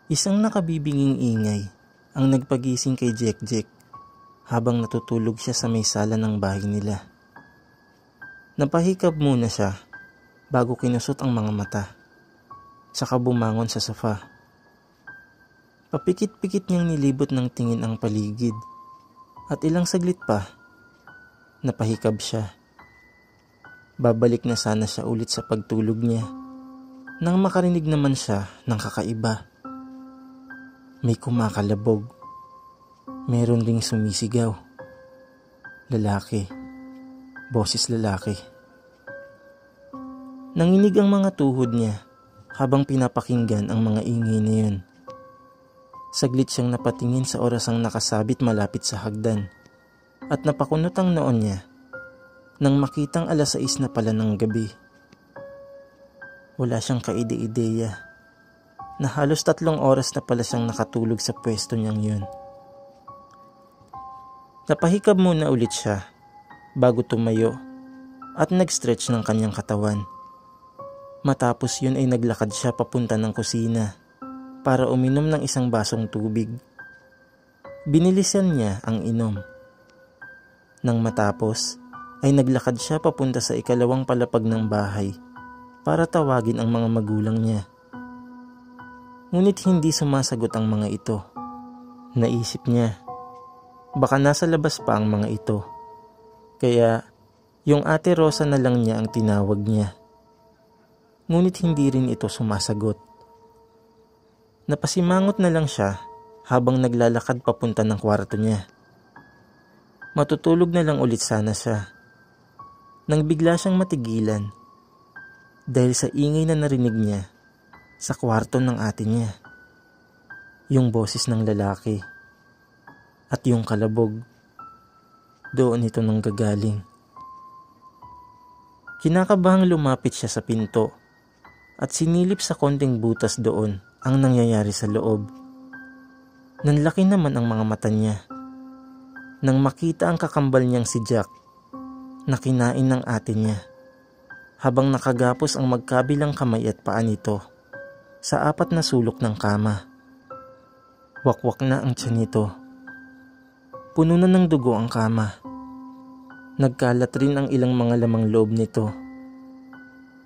Isang nakabibinging ingay ang nagpagising kay Jek habang natutulog siya sa may sala ng bahay nila. Napahikab muna siya bago kinusot ang mga mata, saka bumangon sa sofa. Papikit-pikit niyang nilibot ng tingin ang paligid at ilang saglit pa, napahikab siya. Babalik na sana siya ulit sa pagtulog niya nang makarinig naman siya ng kakaiba. May kumakalabog. Meron ding sumisigaw. Lalaki. Boses lalaki. Nanginig ang mga tuhod niya habang pinapakinggan ang mga ingay na yun. Saglit siyang napatingin sa orasang nakasabit malapit sa hagdan at napakunot ang noon niya nang makitang 6:00 na pala ng gabi. Wala siyang kaide-ideya na halos 3 oras na pala siyang nakatulog sa pwesto niyang yun. Napahikab muna ulit siya bago tumayo at nag-stretch ng kanyang katawan. Matapos yun ay naglakad siya papunta ng kusina para uminom ng isang basong tubig. Binilisan niya ang inom. Nang matapos ay naglakad siya papunta sa ikalawang palapag ng bahay para tawagin ang mga magulang niya. Ngunit hindi sumasagot ang mga ito. Naisip niya, baka nasa labas pa ang mga ito. Kaya yung Ate Rosa na lang niya ang tinawag niya. Ngunit hindi rin ito sumasagot. Napasimangot na lang siya habang naglalakad papunta ng kwarto niya. Matutulog na lang ulit sana siya nang bigla siyang matigilan dahil sa ingay na narinig niya sa kwarto ng ate niya. Yung boses ng lalaki at yung kalabog, doon ito nanggagaling. Kinakabahang lumapit siya sa pinto at sinilip sa konting butas doon ang nangyayari sa loob. Nanlaki naman ang mga mata niya nang makita ang kakambal niyang si Jack na kinain ng ate niya habang nakagapos ang magkabilang kamay at paa nito sa 4 na sulok ng kama. Wakwak na ang tiyan nito. Puno na ng dugo ang kama. Nagkalat rin ang ilang mga lamang loob nito.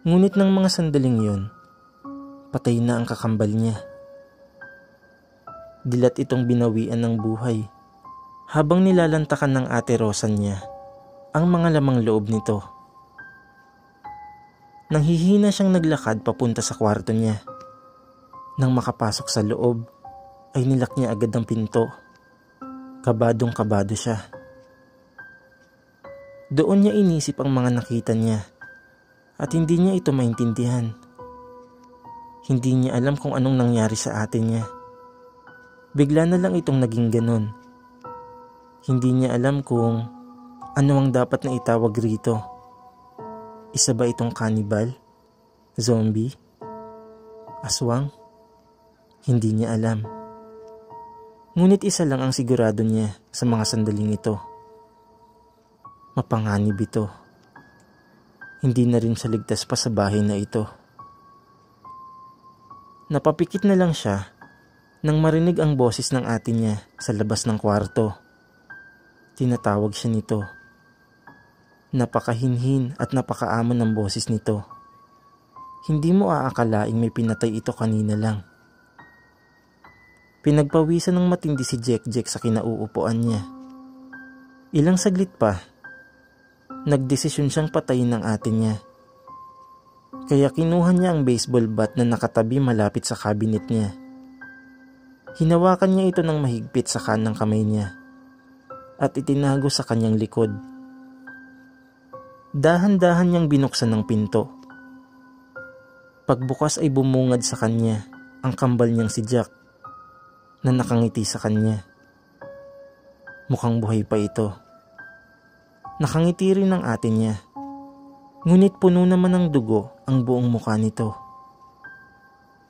Ngunit ng mga sandaling yun, patay na ang kakambal niya. Dilat itong binawian ng buhay habang nilalantakan ng Ate Rosa niya ang mga lamang loob nito. Nanghihina siyang naglakad papunta sa kwarto niya. Nang makapasok sa loob, ay nilak niya agad ang pinto. Kabadong-kabado siya. Doon niya inisip ang mga nakita niya at hindi niya ito maintindihan. Hindi niya alam kung anong nangyari sa ate niya. Bigla na lang itong naging ganon. Hindi niya alam kung ano ang dapat na itawag rito. Isa ba itong cannibal? Zombie? Aswang? Hindi niya alam. Ngunit isa lang ang sigurado niya sa mga sandaling ito. Mapanganib ito. Hindi na rin siya ligtas pa sa bahay na ito. Napapikit na lang siya nang marinig ang boses ng ate niya sa labas ng kwarto. Tinatawag siya nito. Napakahinhin at napakaamon ng boses nito. Hindi mo aakalaing may pinatay ito kanina lang. Pinagpawisan ng matindi si Jek sa kinauupuan niya. Ilang saglit pa, nagdesisyon siyang patayin ng ate niya. Kaya kinuha niya ang baseball bat na nakatabi malapit sa cabinet niya. Hinawakan niya ito ng mahigpit sa kanang kamay niya at itinago sa kanyang likod. Dahan-dahan niyang binuksan ng pinto. Pagbukas ay bumungad sa kanya ang kambal niyang si Jack na nakangiti sa kanya. Mukhang buhay pa ito. Nakangiti rin ang ate niya. Ngunit puno naman ng dugo ang buong mukha nito.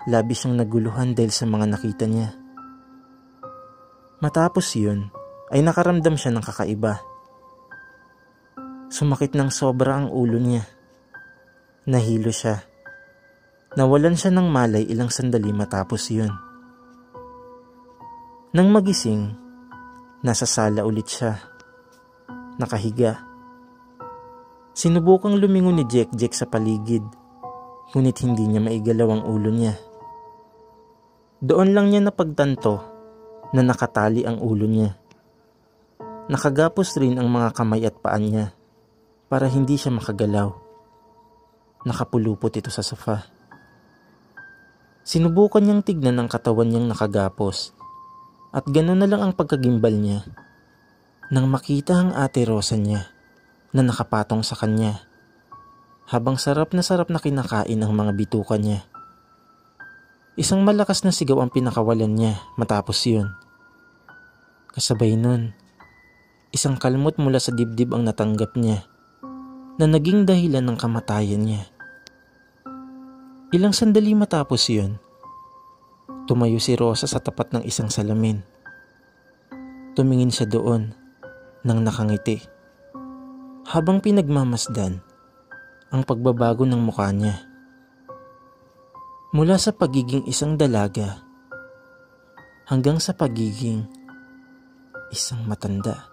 Labis siyang naguluhan dahil sa mga nakita niya. Matapos yun, ay nakaramdam siya ng kakaiba. Sumakit ng sobra ang ulo niya. Nahilo siya. Nawalan siya ng malay ilang sandali matapos yun. Nang magising, nasa sala ulit siya. Nakahiga. Sinubukang lumingon ni Jack sa paligid, ngunit hindi niya maigalaw ang ulo niya. Doon lang niya napagtanto na nakatali ang ulo niya. Nakagapos rin ang mga kamay at paan niya para hindi siya makagalaw. Nakapulupot ito sa sofa. Sinubukan niyang tignan ang katawan niyang nakagapos at gano'n na lang ang pagkagimbal niya nang makita ang Ate Rosa niya na nakapatong sa kanya habang sarap na kinakain ang mga bituka niya. Isang malakas na sigaw ang pinakawalan niya matapos yun. Kasabay nun, isang kalmot mula sa dibdib ang natanggap niya na naging dahilan ng kamatayan niya. Ilang sandali matapos yun, tumayo si Rosa sa tapat ng isang salamin. Tumingin siya doon nang nakangiti habang pinagmamasdan ang pagbabago ng mukha niya. Mula sa pagiging isang dalaga hanggang sa pagiging isang matanda.